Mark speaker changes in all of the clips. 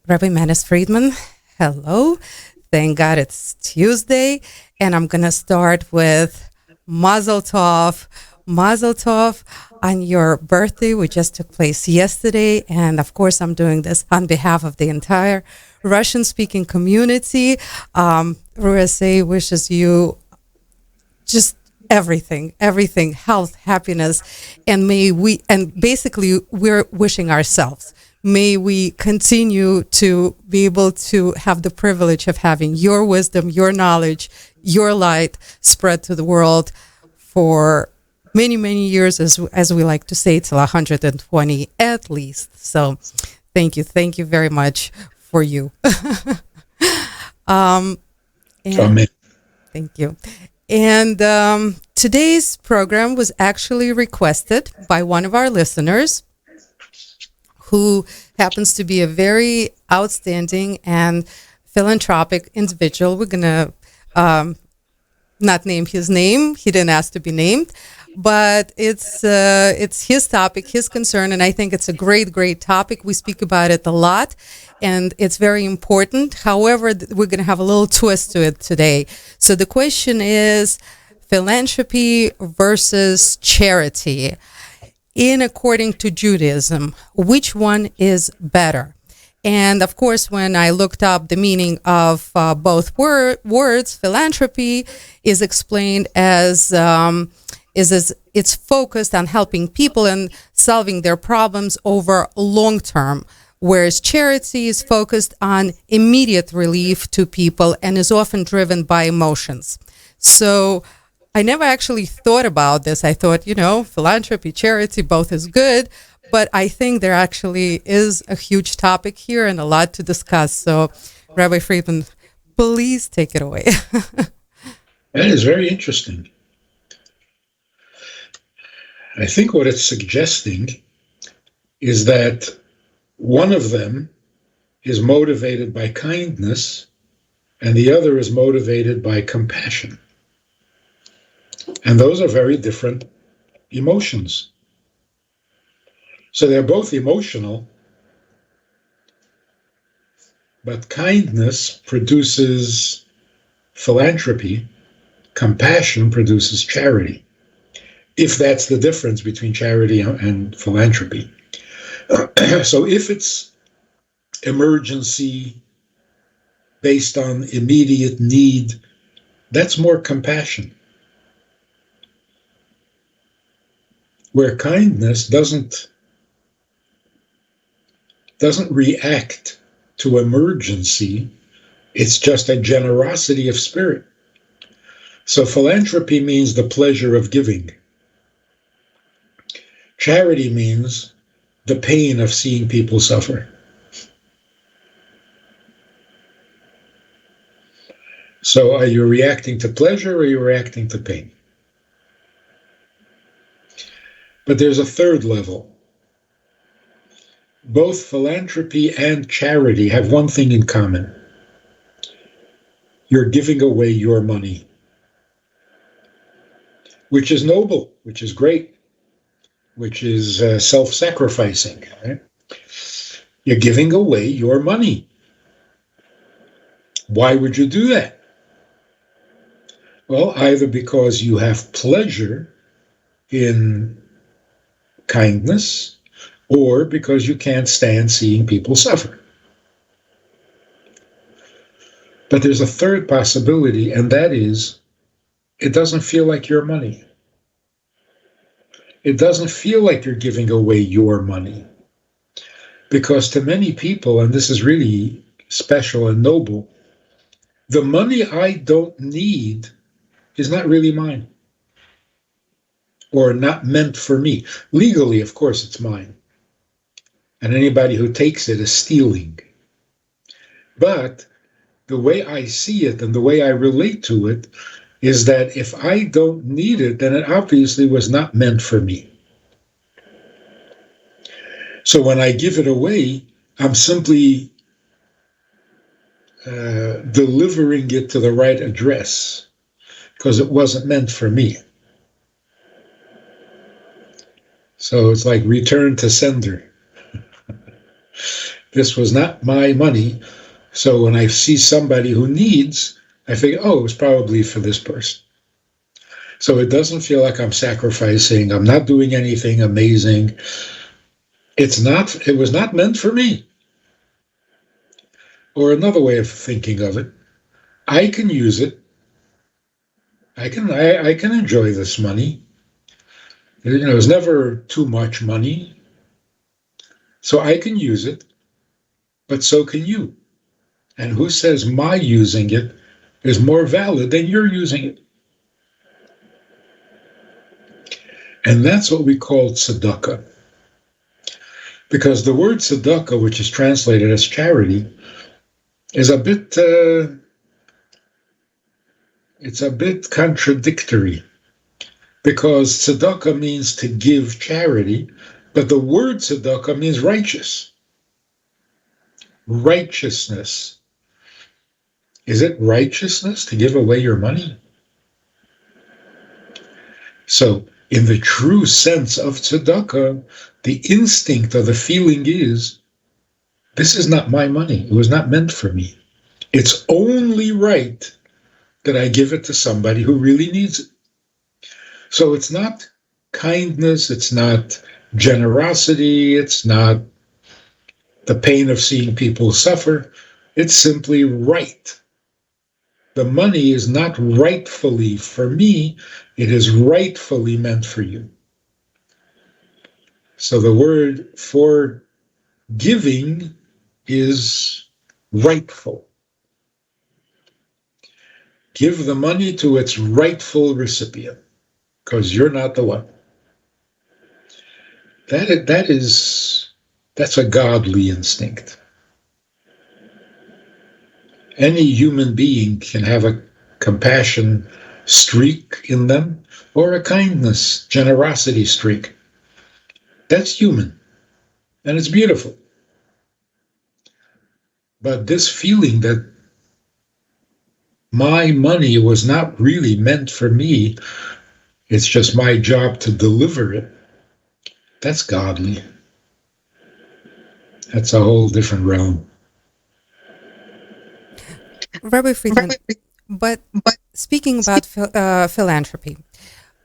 Speaker 1: Rabbi Manis Friedman. Hello. Thank God it's Tuesday. And I'm going to start with Mazel Tov. Mazel Tov on your birthday, which just took place yesterday. And of course, I'm doing this on behalf of the entire Russian-speaking community. RSA wishes you just everything, health, happiness, and basically we're wishing ourselves, may we continue to be able to have the privilege of having your wisdom, your knowledge, your light spread to the world for many, many years, as we like to say, till 120 at least. So thank you very much for you. And
Speaker 2: Amen.
Speaker 1: thank you. And today's program was actually requested by one of our listeners who happens to be a very outstanding and philanthropic individual. We're going to not name his name. He didn't ask to be named. But it's his topic, his concern, and I think it's a great topic. We speak about it a lot, and it's very important. However, we're going to have a little twist to it today. So the question is philanthropy versus charity. According to Judaism, which one is better? And of course, when I looked up the meaning of both words, philanthropy is explained as it's focused on helping people and solving their problems over long term, whereas charity is focused on immediate relief to people and is often driven by emotions. So I never actually thought about this. I thought, philanthropy, charity, both is good, but I think there actually is a huge topic here and a lot to discuss. So Rabbi Friedman, please take it away.
Speaker 2: That is very interesting. I think what it's suggesting is that one of them is motivated by kindness and the other is motivated by compassion. And those are very different emotions. So they're both emotional, but kindness produces philanthropy, compassion produces charity. If that's the difference between charity and philanthropy. So if it's emergency based on immediate need, that's more compassion. Where kindness doesn't react to emergency, it's just a generosity of spirit. So philanthropy means the pleasure of giving. Charity means the pain of seeing people suffer. So are you reacting to pleasure or are you reacting to pain? But there's a third level. Both philanthropy and charity have one thing in common. You're giving away your money, which is noble, which is great, which is self-sacrificing. Right? You're giving away your money. Why would you do that? Well, either because you have pleasure in kindness or because you can't stand seeing people suffer. But there's a third possibility, and that is it doesn't feel like your money. It doesn't feel like you're giving away your money. Because to many people, and this is really special and noble, the money I don't need is not really mine. Or not meant for me. Legally, of course, it's mine. And anybody who takes it is stealing. But the way I see it and the way I relate to it is that if I don't need it, then it obviously was not meant for me. So when I give it away, I'm simply delivering it to the right address because it wasn't meant for me. So it's like return to sender. This was not my money. So when I see somebody who needs, I think, oh, it was probably for this person. So it doesn't feel like I'm sacrificing. I'm not doing anything amazing. It was not meant for me. Or another way of thinking of it, I can use it. I can enjoy this money. It was never too much money. So I can use it, but so can you. And who says my using it is more valid than your using it? And that's what we call tzedakah. Because the word tzedakah, which is translated as charity, is it's a bit contradictory. Because tzedakah means to give charity, but the word tzedakah means righteous. Righteousness. Is it righteousness to give away your money? So, in the true sense of tzedakah, the instinct or the feeling is, this is not my money. It was not meant for me. It's only right that I give it to somebody who really needs it. So it's not kindness, it's not generosity, it's not the pain of seeing people suffer. It's simply right. The money is not rightfully for me, it is rightfully meant for you. So the word for giving is rightful. Give the money to its rightful recipient, because you're not the one. That's a godly instinct. Any human being can have a compassion streak in them or a kindness, generosity streak. That's human, and it's beautiful. But this feeling that my money was not really meant for me, it's just my job to deliver it, that's godly. That's a whole different realm.
Speaker 1: Rabbi Friedman, but speaking about philanthropy,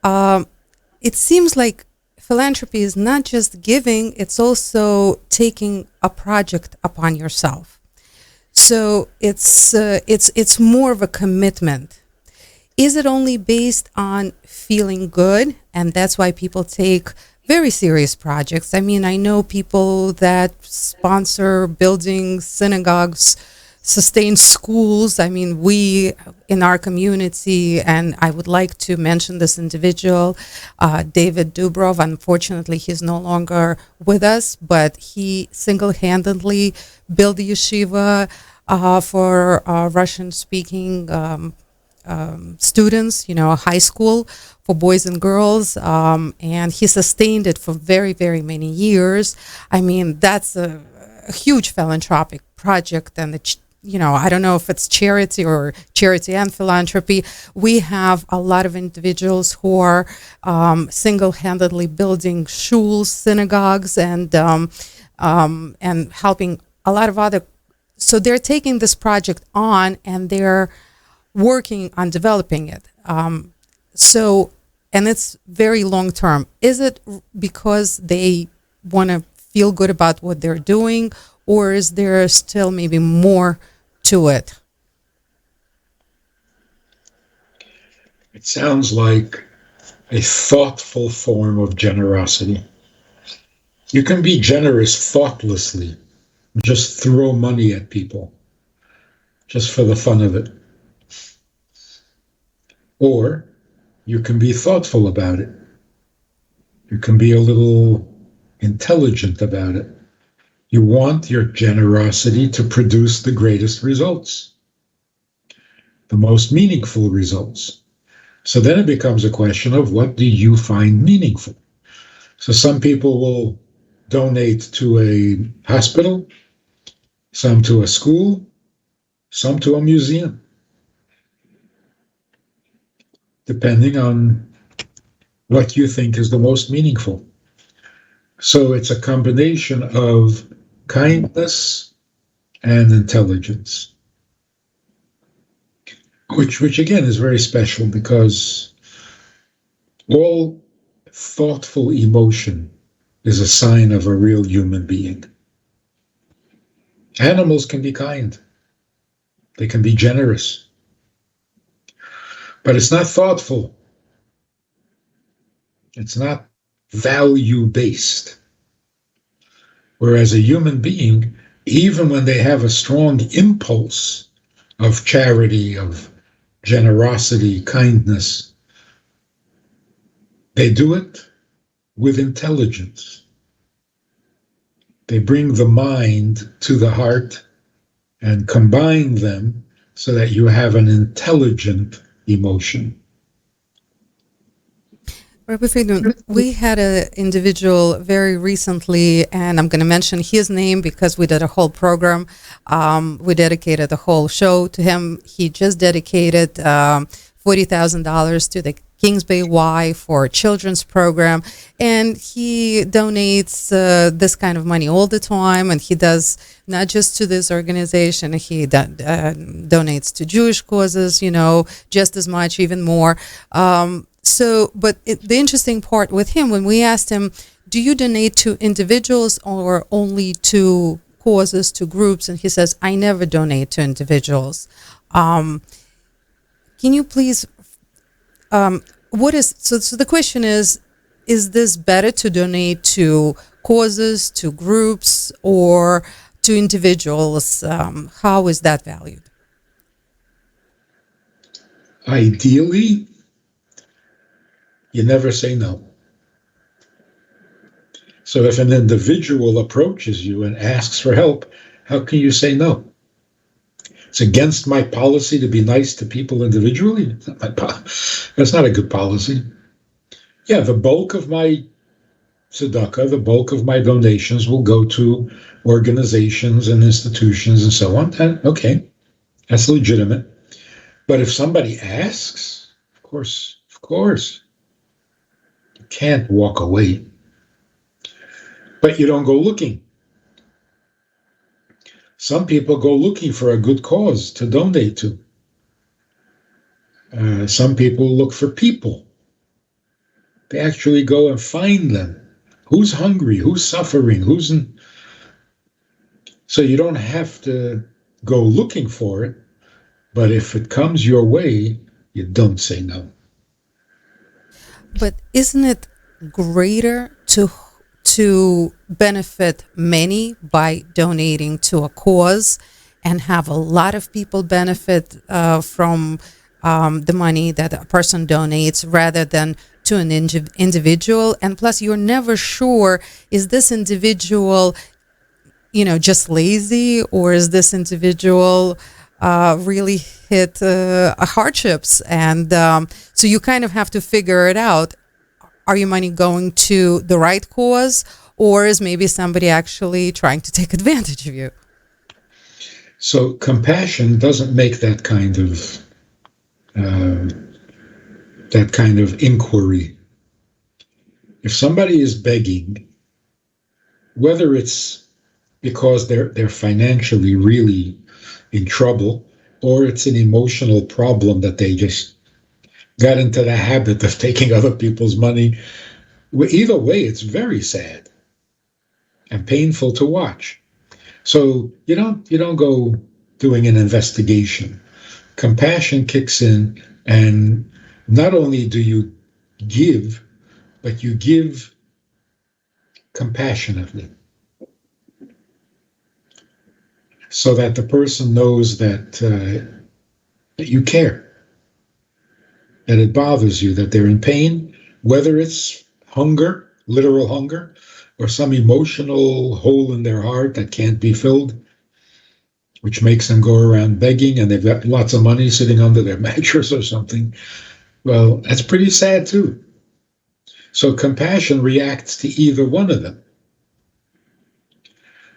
Speaker 1: it seems like philanthropy is not just giving, it's also taking a project upon yourself. So it's more of a commitment. Is it only based on feeling good, and that's why people take very serious projects? I mean, I know people that sponsor building synagogues, sustain schools. I mean, we in our community, and I would like to mention this individual, David Dubrov. Unfortunately, he's no longer with us, but he single-handedly built the yeshiva for Russian-speaking students, high school for boys and girls, and he sustained it for very, very many years. I mean, that's a huge philanthropic project, and I don't know if it's charity or charity and philanthropy. We have a lot of individuals who are single-handedly building schools, synagogues, and helping a lot of other. So they're taking this project on, and they're working on developing it. And it's very long term. Is it because they want to feel good about what they're doing, or is there still maybe more to it?
Speaker 2: It sounds like a thoughtful form of generosity. You can be generous thoughtlessly, just throw money at people, just for the fun of it. Or you can be thoughtful about it. You can be a little intelligent about it. You want your generosity to produce the greatest results, the most meaningful results. So then it becomes a question of, what do you find meaningful? So some people will donate to a hospital, some to a school, some to a museum, depending on what you think is the most meaningful. So it's a combination of kindness, and intelligence, which again is very special because all thoughtful emotion is a sign of a real human being. Animals can be kind. They can be generous. But it's not thoughtful. It's not value-based. Whereas a human being, even when they have a strong impulse of charity, of generosity, kindness, they do it with intelligence. They bring the mind to the heart and combine them so that you have an intelligent emotion.
Speaker 1: Rabbi Friedman, we had an individual very recently, and I'm going to mention his name because we did a whole program. We dedicated a whole show to him. He just dedicated $40,000 to the Kings Bay Y for a children's program, and he donates this kind of money all the time, and he does not just to this organization, he donates to Jewish causes, just as much, even more. But the interesting part with him, when we asked him, do you donate to individuals or only to causes, to groups? And he says, I never donate to individuals. Can you please, so the question is this better to donate to causes, to groups, or to individuals? How is that valued?
Speaker 2: Ideally, you never say no. So if an individual approaches you and asks for help, how can you say no? It's against my policy to be nice to people individually. That's not a good policy. Yeah, the bulk of my tzedakah, the bulk of my donations will go to organizations and institutions and so on. And okay, that's legitimate. But if somebody asks, of course, you can't walk away. But you don't go looking. Some people go looking for a good cause to donate to. Some people look for people. They actually go and find them. Who's hungry? Who's suffering? So you don't have to go looking for it, but if it comes your way, you don't say no.
Speaker 1: But isn't it greater to benefit many by donating to a cause and have a lot of people benefit from the money that a person donates rather than to an individual? And plus, you're never sure, is this individual, just lazy, or is this individual really hit hardships? And so you kind of have to figure it out. Are your money going to the right cause, or is maybe somebody actually trying to take advantage of you?
Speaker 2: So compassion doesn't make that kind of inquiry. If somebody is begging, whether it's because they're financially really in trouble, or it's an emotional problem that they just got into the habit of taking other people's money. Either way, it's very sad and painful to watch. So you don't go doing an investigation. Compassion kicks in, and not only do you give, but you give compassionately, so that the person knows that you care, that it bothers you, that they're in pain, whether it's hunger, literal hunger, or some emotional hole in their heart that can't be filled, which makes them go around begging, and they've got lots of money sitting under their mattress or something. Well, that's pretty sad too. So compassion reacts to either one of them.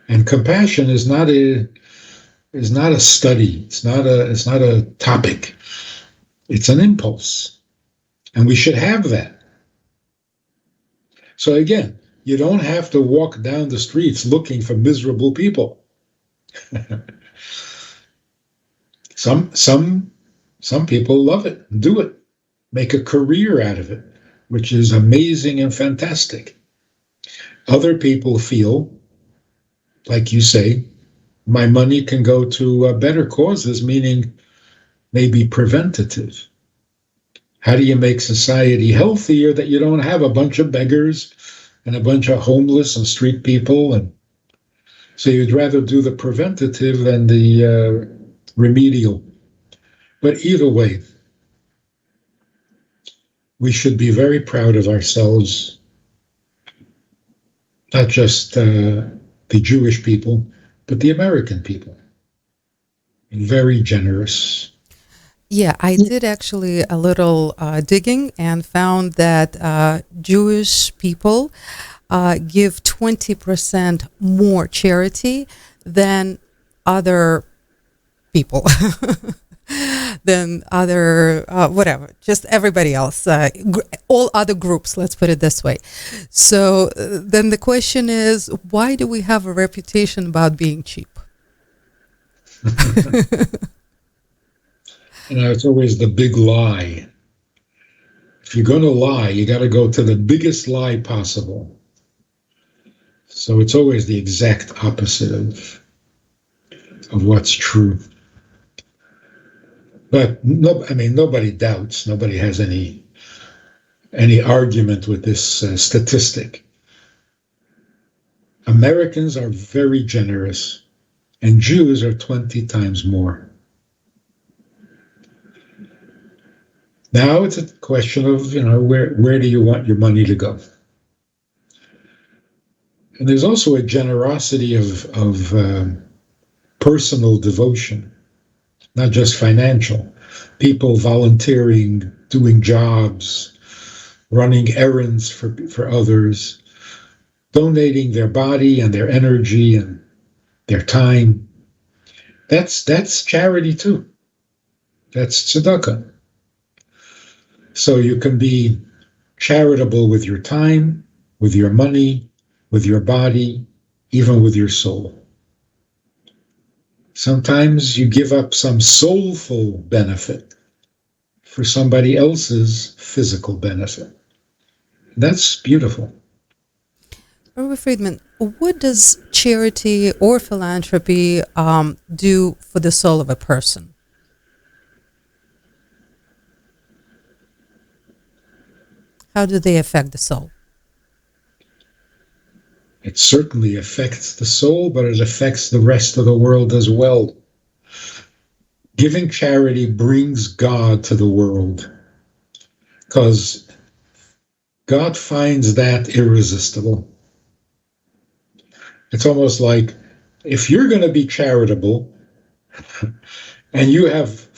Speaker 2: And compassion is not a study. It's not a topic. It's an impulse. And we should have that. So again, you don't have to walk down the streets looking for miserable people. Some people love it, do it, make a career out of it, which is amazing and fantastic. Other people feel, like you say, my money can go to better causes, meaning maybe preventative. How do you make society healthier that you don't have a bunch of beggars and a bunch of homeless and street people? And so you'd rather do the preventative than the remedial. But either way, we should be very proud of ourselves, not just the Jewish people, but the American people. Very generous.
Speaker 1: Yeah, I did actually a little digging and found that Jewish people give 20% more charity than other people, than other, whatever, just everybody else, all other groups, let's put it this way. So then the question is, why do we have a reputation about being cheap?
Speaker 2: It's always the big lie. If you're going to lie, you got to go to the biggest lie possible. So it's always the exact opposite of what's true. But no, I mean, nobody doubts. Nobody has any argument with this statistic. Americans are very generous, and Jews are 20 times more. Now it's a question of, where do you want your money to go? And there's also a generosity of personal devotion, not just financial. People volunteering, doing jobs, running errands for others, donating their body and their energy and their time. That's charity too. That's tzedakah. So you can be charitable with your time, with your money, with your body, even with your soul. Sometimes you give up some soulful benefit for somebody else's physical benefit. That's beautiful.
Speaker 1: Rabbi Friedman, what does charity or philanthropy do for the soul of a person? How do they affect the soul?
Speaker 2: It certainly affects the soul, but it affects the rest of the world as well. Giving charity brings God to the world because God finds that irresistible. It's almost like if you're going to be charitable and you have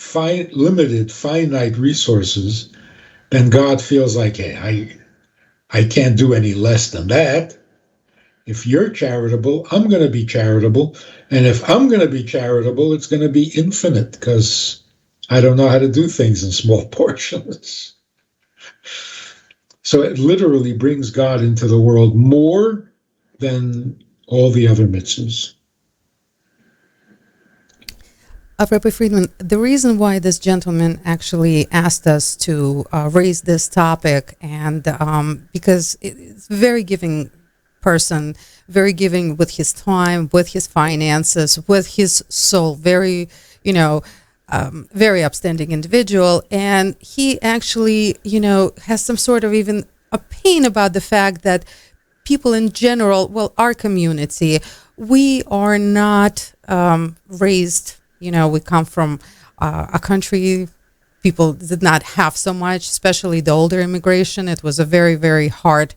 Speaker 2: limited, finite resources, then God feels like, hey, I can't do any less than that. If you're charitable, I'm going to be charitable. And if I'm going to be charitable, it's going to be infinite because I don't know how to do things in small portions. So it literally brings God into the world more than all the other mitzvahs.
Speaker 1: Rabbi Friedman, the reason why this gentleman actually asked us to raise this topic, and because it's a very giving person, very giving with his time, with his finances, with his soul, very, very upstanding individual. And he actually, has some sort of even a pain about the fact that people in general, well, our community, we are not raised, we come from a country, people did not have so much, especially the older immigration. It was a very, very hard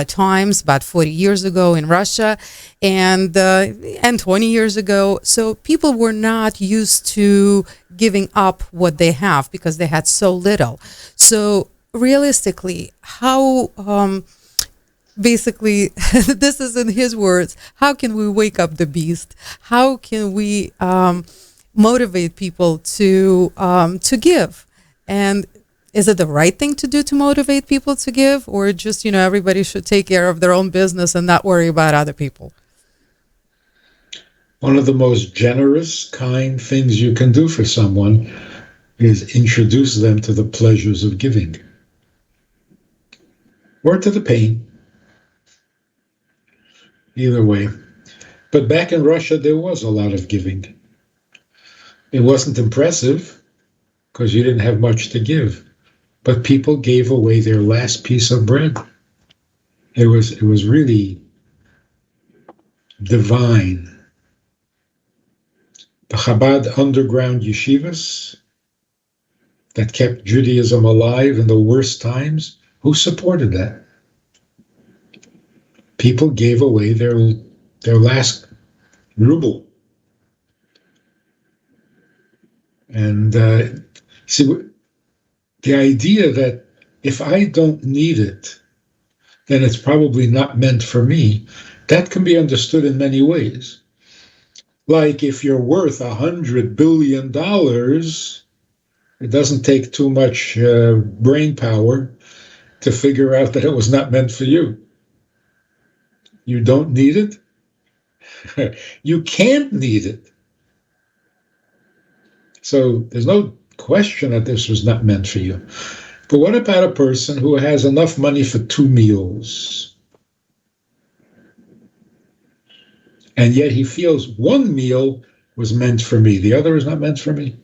Speaker 1: times, about 40 years ago in Russia and 20 years ago. So people were not used to giving up what they have because they had so little. So realistically, how basically, this is in his words, how can we wake up the beast? How can we motivate people to give? And is it the right thing to do to motivate people to give, or just, everybody should take care of their own business and not worry about other people?
Speaker 2: One of the most generous, kind things you can do for someone is introduce them to the pleasures of giving or to the pain, either way. But back in Russia, there was a lot of giving. It wasn't impressive because you didn't have much to give, but people gave away their last piece of bread. It was really divine. The Chabad underground yeshivas that kept Judaism alive in the worst times, who supported that? People gave away their last ruble. And see, the idea that if I don't need it, then it's probably not meant for me, that can be understood in many ways. Like if you're worth $100 billion, it doesn't take too much brain power to figure out that it was not meant for you. You don't need it. You can't need it. So there's no question that this was not meant for you. But what about a person who has enough money for 2 meals? And yet he feels one meal was meant for me, the other is not meant for me.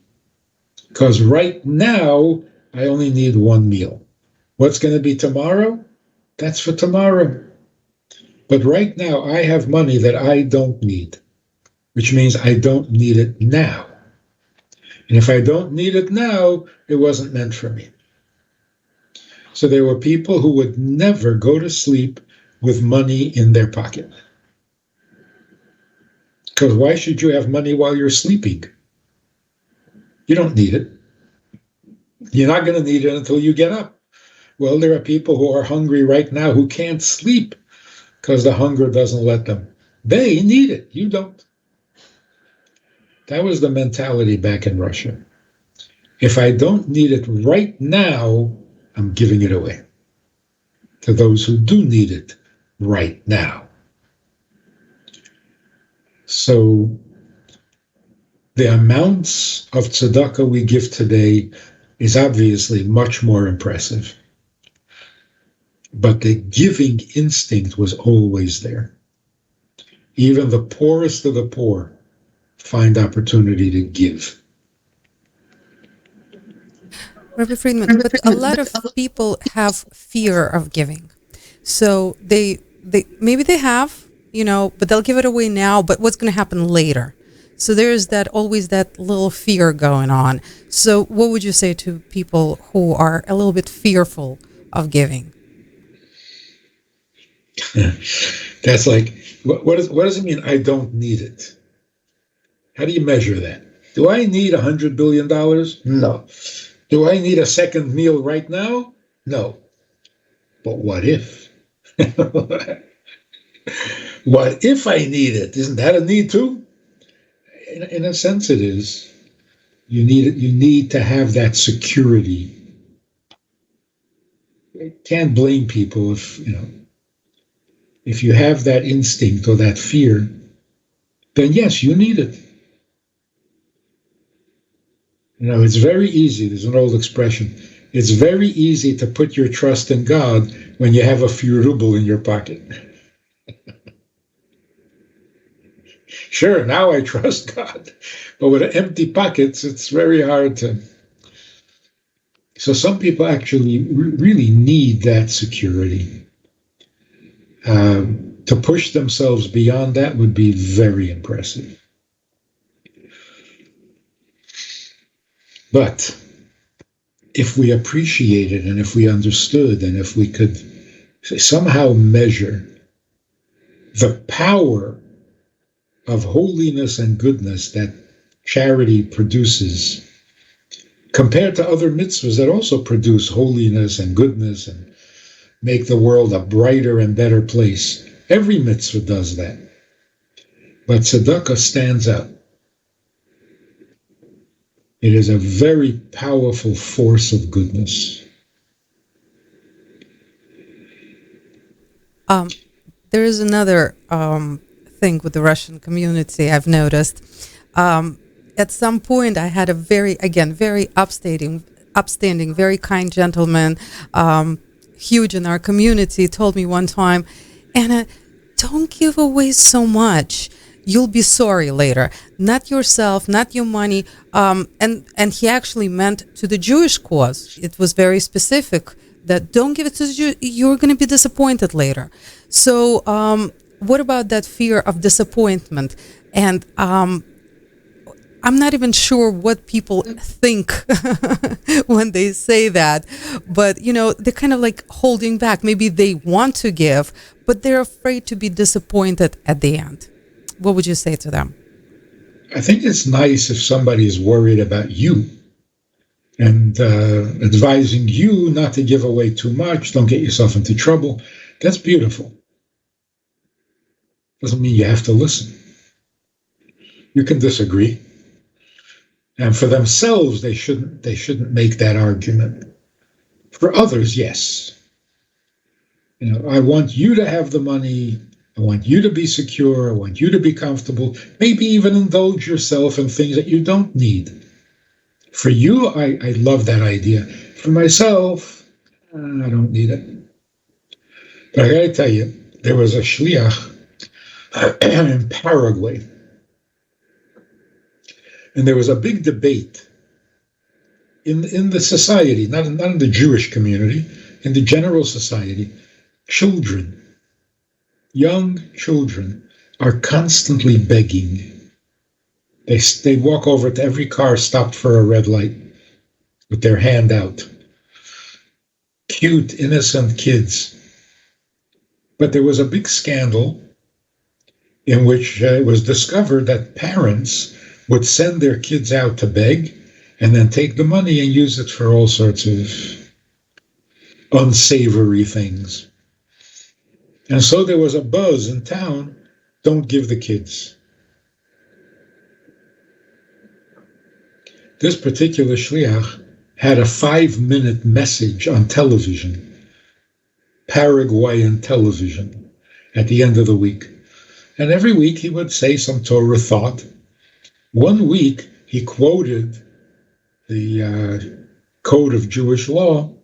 Speaker 2: Because right now, I only need 1 meal. What's going to be tomorrow? That's for tomorrow. But right now, I have money that I don't need, which means I don't need it now. And if I don't need it now, it wasn't meant for me. So there were people who would never go to sleep with money in their pocket. Because why should you have money while you're sleeping? You don't need it. You're not going to need it until you get up. Well, there are people who are hungry right now who can't sleep because the hunger doesn't let them. They need it. You don't. That was the mentality back in Russia. If I don't need it right now, I'm giving it away to those who do need it right now. So the amounts of tzedakah we give today is obviously much more impressive. But the giving instinct was always there. Even the poorest of the poor find opportunity to give.
Speaker 1: Rabbi Friedman, but a lot of people have fear of giving. So they maybe they have, but they'll give it away now, but what's going to happen later? So there's always that little fear going on. So what would you say to people who are a little bit fearful of giving?
Speaker 2: That's like, what does it mean, I don't need it? How do you measure that? Do I need $100 billion? No. Do I need a second meal right now? No. But what if? What if I need it? Isn't that a need too? In a sense it is. You need to have that security. You can't blame people if you have that instinct or that fear, then yes, you need it. It's very easy. There's an old expression. It's very easy to put your trust in God when you have a few ruble in your pocket. Sure, now I trust God. But with empty pockets, it's very hard to. So some people actually really need that security. To push themselves beyond that would be very impressive. But if we appreciated and if we understood and if we could somehow measure the power of holiness and goodness that charity produces compared to other mitzvahs that also produce holiness and goodness and make the world a brighter and better place. Every mitzvah does that. But tzedakah stands out. It is a very powerful force of goodness.
Speaker 1: There is another thing with the Russian community, I've noticed. At some point, I had a very upstanding, very kind gentleman, huge in our community, told me one time, Anna, don't give away so much. You'll be sorry later. Not yourself, not your money. And he actually meant to the Jewish cause. It was very specific that don't give it to the Jew. You're going to be disappointed later. So what about that fear of disappointment? And I'm not even sure what people think when they say that, but they're kind of like holding back. Maybe they want to give, but they're afraid to be disappointed at the end. What would you say to them?
Speaker 2: I think it's nice if somebody is worried about you and advising you not to give away too much, don't get yourself into trouble. That's beautiful. Doesn't mean you have to listen. You can disagree. And for themselves, they shouldn't make that argument. For others, yes. I want you to have the money. I want you to be secure. I want you to be comfortable. Maybe even indulge yourself in things that you don't need. For you, I love that idea. For myself, I don't need it. But I got to tell you, there was a shliach in Paraguay. And there was a big debate in the society, not in the Jewish community, in the general society. Children, young children, are constantly begging. They walk over to every car stopped for a red light with their hand out. Cute, innocent kids. But there was a big scandal in which it was discovered that parents would send their kids out to beg and then take the money and use it for all sorts of unsavory things. And so there was a buzz in town, don't give the kids. This particular shliach had a 5-minute message on television, Paraguayan television, at the end of the week. And every week he would say some Torah thought. One week, he quoted the Code of Jewish Law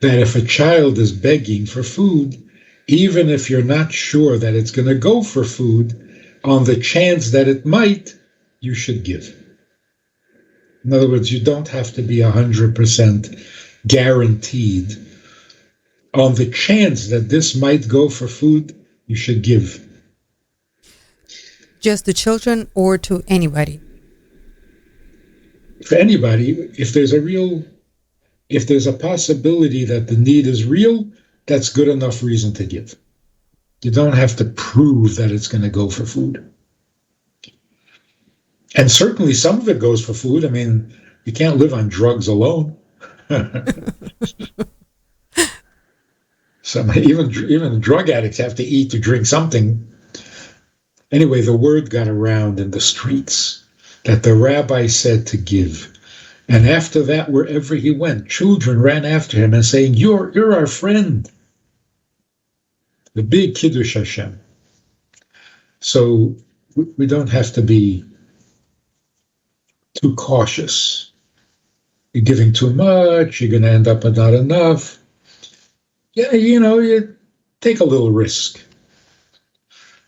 Speaker 2: that if a child is begging for food, even if you're not sure that it's going to go for food, on the chance that it might, you should give. In other words, you don't have to be 100% guaranteed. On the chance that this might go for food, you should give.
Speaker 1: Just to children or to anybody?
Speaker 2: For anybody, if there's a possibility that the need is real, that's good enough reason to give. You don't have to prove that it's going to go for food. And certainly some of it goes for food. I mean, you can't live on drugs alone. Even drug addicts have to eat to drink something. Anyway, the word got around in the streets that the rabbi said to give. And after that, wherever he went, children ran after him and saying, You're our friend. The big Kiddush Hashem. So we don't have to be too cautious. You're giving too much, you're going to end up with not enough. Yeah, you take a little risk.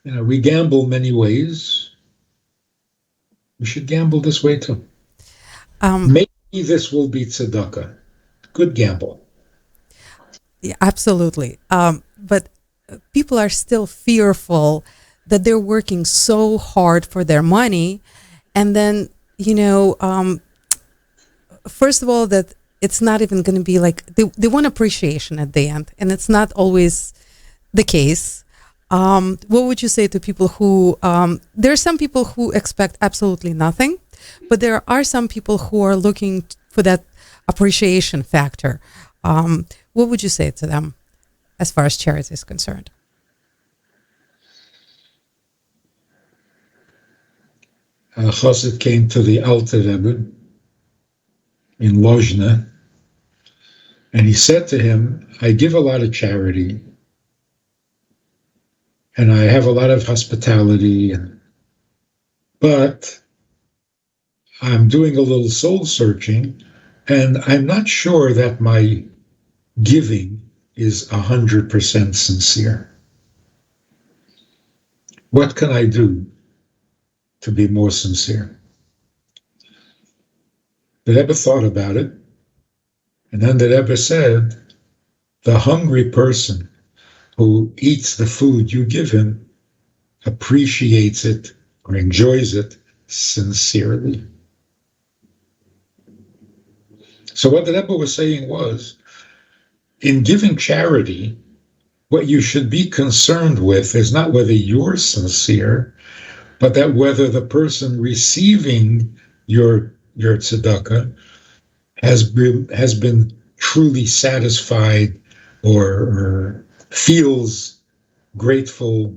Speaker 2: We gamble many ways. We should gamble this way too. Maybe this will be tzedakah. Good gamble.
Speaker 1: Yeah, absolutely. But people are still fearful that they're working so hard for their money. And then, first of all, that it's not even going to be like, they want appreciation at the end. And it's not always the case. What would you say to people who, there are some people who expect absolutely nothing, but there are some people who are looking for that appreciation factor. What would you say to them as far as charity is concerned?
Speaker 2: A chassid came to the Alter Rebbe in Lozhne, and he said to him, I give a lot of charity, and I have a lot of hospitality, but I'm doing a little soul searching, and I'm not sure that my giving is 100% sincere. What can I do to be more sincere? The Rebbe thought about it, and then the Rebbe said, the hungry person who eats the food you give him appreciates it or enjoys it sincerely. So what the Rebbe was saying was, in giving charity, what you should be concerned with is not whether you're sincere, but that whether the person receiving your tzedakah has been truly satisfied or feels grateful,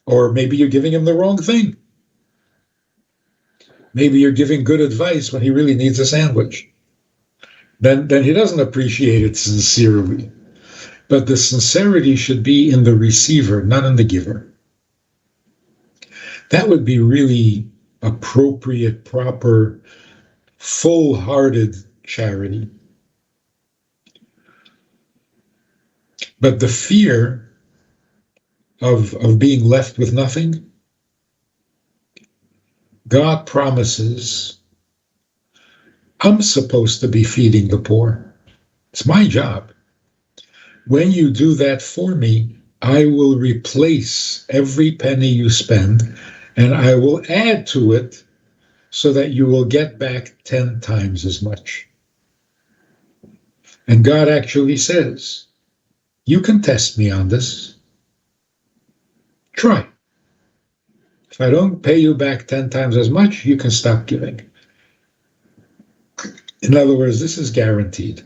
Speaker 2: or maybe you're giving him the wrong thing. Maybe you're giving good advice when he really needs a sandwich. Then he doesn't appreciate it sincerely. But the sincerity should be in the receiver, not in the giver. That would be really appropriate, proper, full-hearted charity. But the fear of being left with nothing, God promises, I'm supposed to be feeding the poor. It's my job. When you do that for me, I will replace every penny you spend, and I will add to it so that you will get back 10 times as much. And God actually says, you can test me on this. Try. If I don't pay you back 10 times as much, you can stop giving. In other words, this is guaranteed.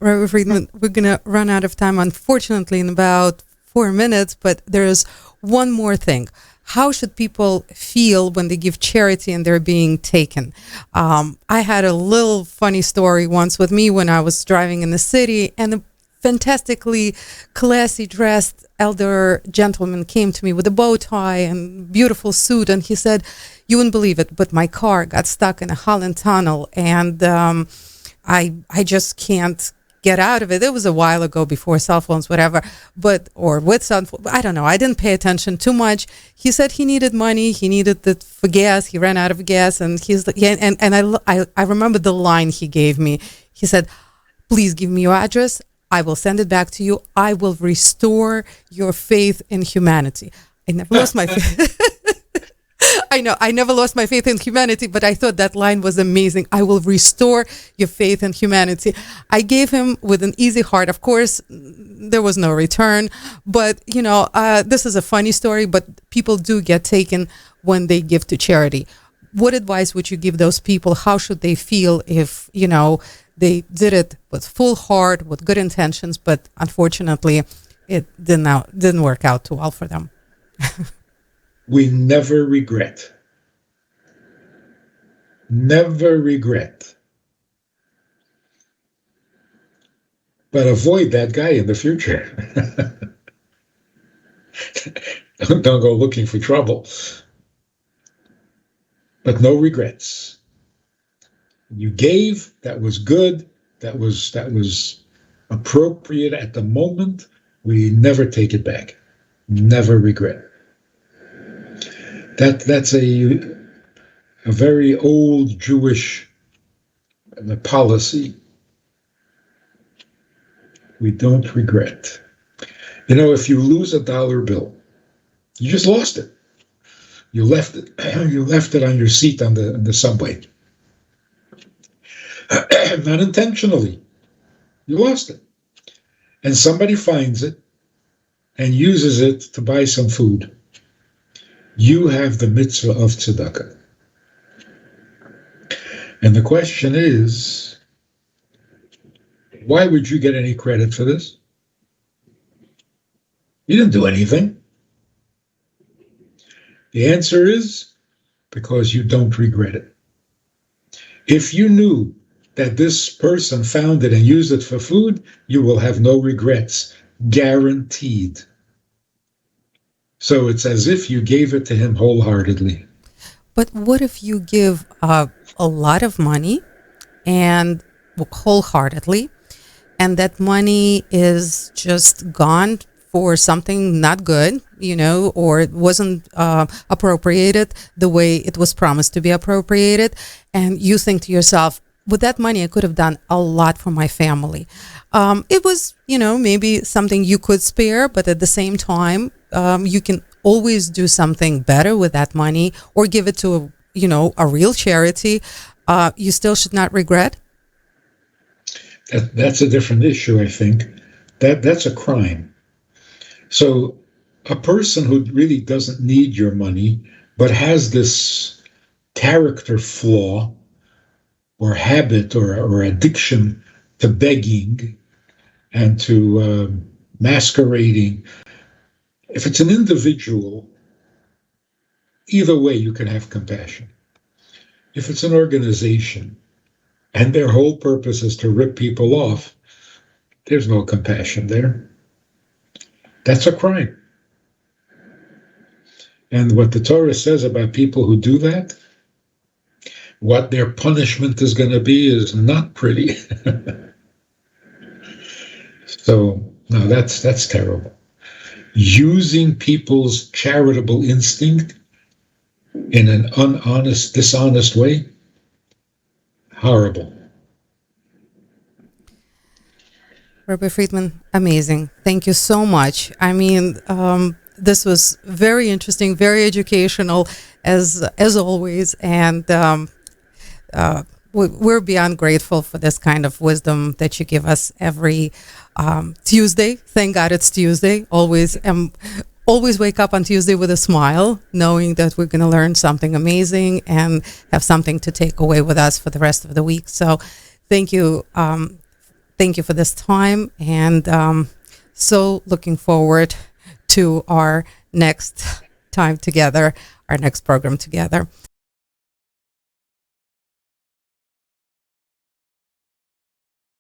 Speaker 1: Rabbi Friedman, we're going to run out of time, unfortunately, in about 4 minutes, but there's one more thing. How should people feel when they give charity and they're being taken? I had a little funny story once with me when I was driving in the city, and a fantastically classy dressed elder gentleman came to me with a bow tie and beautiful suit, and he said, you wouldn't believe it, but my car got stuck in a Holland tunnel, and I just can't get out of it. It was a while ago, before cell phones, whatever, or with cell phones. I don't know. I didn't pay attention too much. He said he needed money. He needed it for gas. He ran out of gas, and he's like, yeah, and I remember the line he gave me. He said, please give me your address. I will send it back to you. I will restore your faith in humanity. I never lost my faith. I know, I never lost my faith in humanity, but I thought that line was amazing. I will restore your faith in humanity. I gave him with an easy heart. Of course, there was no return, but this is a funny story, but people do get taken when they give to charity. What advice would you give those people? How should they feel if, they did it with full heart, with good intentions, but unfortunately, it didn't work out too well for them?
Speaker 2: We never regret. Never regret. But avoid that guy in the future. Don't go looking for trouble. But no regrets. You gave, that was good, that was appropriate at the moment. We never take it back. Never regret. That's a very old Jewish policy. We don't regret. If you lose $1 bill, you just lost it. You left it. You left it on your seat on the subway. Not intentionally. You lost it. And somebody finds it and uses it to buy some food. You have the mitzvah of tzedakah. And the question is, why would you get any credit for this? You didn't do anything. The answer is because you don't regret it. If you knew that this person found it and used it for food, you will have no regrets, guaranteed. So it's as if you gave it to him wholeheartedly.
Speaker 1: But what if you give a lot of money and wholeheartedly, and that money is just gone for something not good, or it wasn't appropriated the way it was promised to be appropriated, and you think to yourself, with that money, I could have done a lot for my family. It was, maybe something you could spare, but at the same time, you can always do something better with that money or give it to, a real charity. You still should not regret.
Speaker 2: That's a different issue, I think. That's a crime. So a person who really doesn't need your money, but has this character flaw or habit or addiction to begging and to masquerading, if it's an individual, either way you can have compassion. If it's an organization and their whole purpose is to rip people off, there's no compassion there. That's a crime. And what the Torah says about people who do that, what their punishment is going to be is not pretty. So, no, that's terrible. Using people's charitable instinct in an unhonest, dishonest way, horrible.
Speaker 1: Rabbi Friedman, amazing. Thank you so much. I mean, this was very interesting, very educational, as always, and we're beyond grateful for this kind of wisdom that you give us every Tuesday. Thank God it's Tuesday. Always wake up on Tuesday with a smile, knowing that we're going to learn something amazing and have something to take away with us for the rest of the week. So, thank you. Thank you for this time, and so looking forward to our next time together, our next program together.